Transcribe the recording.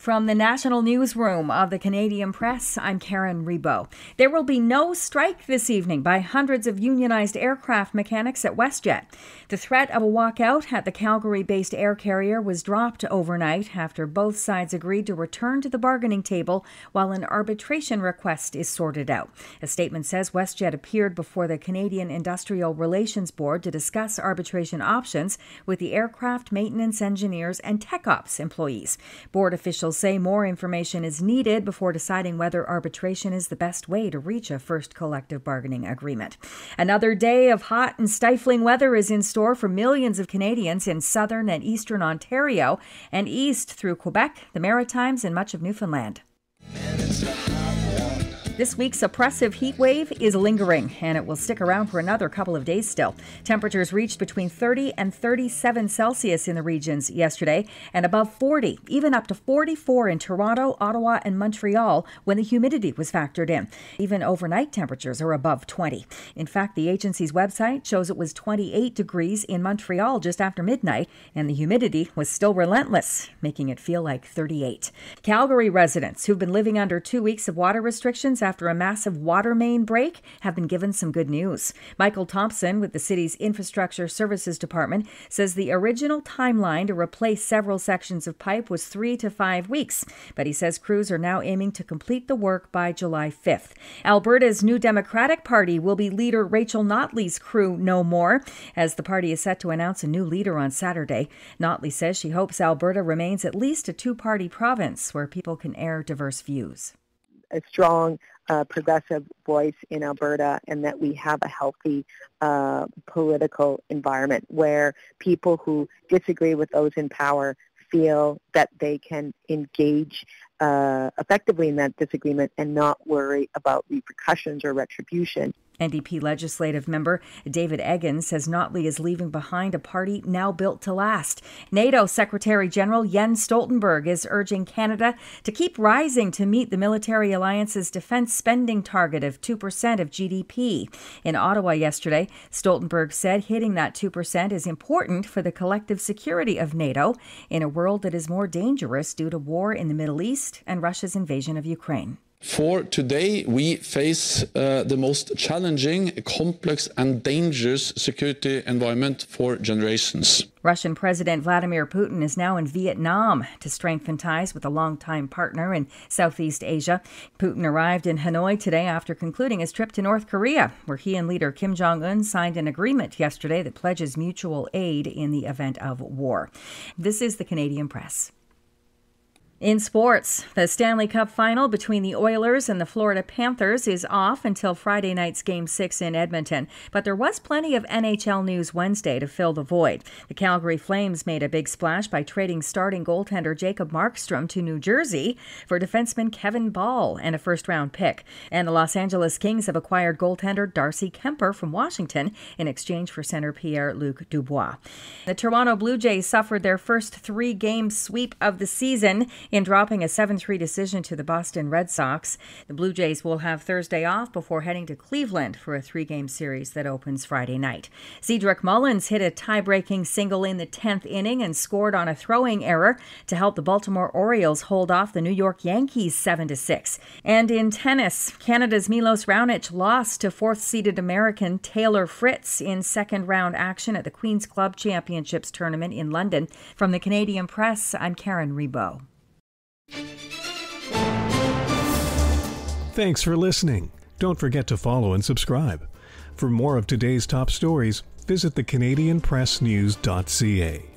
From the National Newsroom of the Canadian Press, I'm Karen Rebo. There will be no strike this evening by hundreds of unionized aircraft mechanics at WestJet. The threat of a walkout at the Calgary-based air carrier was dropped overnight after both sides agreed to return to the bargaining table while an arbitration request is sorted out. A statement says WestJet appeared before the Canadian Industrial Relations Board to discuss arbitration options with the aircraft maintenance engineers and tech ops employees. Board officials say more information is needed before deciding whether arbitration is the best way to reach a first collective bargaining agreement. Another day of hot and stifling weather is in store for millions of Canadians in southern and eastern Ontario and east through Quebec, the Maritimes, and much of Newfoundland. This week's oppressive heat wave is lingering, and it will stick around for another couple of days still. Temperatures reached between 30 and 37 Celsius in the regions yesterday, and above 40, even up to 44 in Toronto, Ottawa, and Montreal when the humidity was factored in. Even overnight temperatures are above 20. In fact, the agency's website shows it was 28 degrees in Montreal just after midnight, and the humidity was still relentless, making it feel like 38. Calgary residents who've been living under 2 weeks of water restrictions after a massive water main break have been given some good news. Michael Thompson with the city's Infrastructure Services Department says the original timeline to replace several sections of pipe was 3 to 5 weeks, but he says crews are now aiming to complete the work by July 5th. Alberta's New Democratic Party will be leader Rachel Notley's crew no more, as the party is set to announce a new leader on Saturday. Notley says she hopes Alberta remains at least a two-party province where people can air diverse views. A strong progressive voice in Alberta, and that we have a healthy political environment where people who disagree with those in power feel that they can engage effectively in that disagreement and not worry about repercussions or retribution. NDP legislative member David Egan says Notley is leaving behind a party now built to last. NATO Secretary General Jens Stoltenberg is urging Canada to keep rising to meet the military alliance's defense spending target of 2% of GDP. In Ottawa yesterday, Stoltenberg said hitting that 2% is important for the collective security of NATO in a world that is more dangerous due to war in the Middle East and Russia's invasion of Ukraine. For today, we face the most challenging, complex and dangerous security environment for generations. Russian President Vladimir Putin is now in Vietnam to strengthen ties with a longtime partner in Southeast Asia. Putin arrived in Hanoi today after concluding his trip to North Korea, where he and leader Kim Jong-un signed an agreement yesterday that pledges mutual aid in the event of war. This is the Canadian Press. In sports, the Stanley Cup final between the Oilers and the Florida Panthers is off until Friday night's Game 6 in Edmonton. But there was plenty of NHL news Wednesday to fill the void. The Calgary Flames made a big splash by trading starting goaltender Jacob Markstrom to New Jersey for defenseman Kevin Ball and a first-round pick. And the Los Angeles Kings have acquired goaltender Darcy Kemper from Washington in exchange for center Pierre-Luc Dubois. The Toronto Blue Jays suffered their first three-game sweep of the season in dropping a 7-3 decision to the Boston Red Sox. The Blue Jays will have Thursday off before heading to Cleveland for a 3-game series that opens Friday night. Cedric Mullins hit a tie-breaking single in the 10th inning and scored on a throwing error to help the Baltimore Orioles hold off the New York Yankees 7-6. And in tennis, Canada's Milos Raonic lost to fourth-seeded American Taylor Fritz in second-round action at the Queen's Club Championships tournament in London. From the Canadian Press, I'm Karen Rebo. Thanks for listening. Don't forget to follow and subscribe. For more of today's top stories, visit thecanadianpressnews.ca.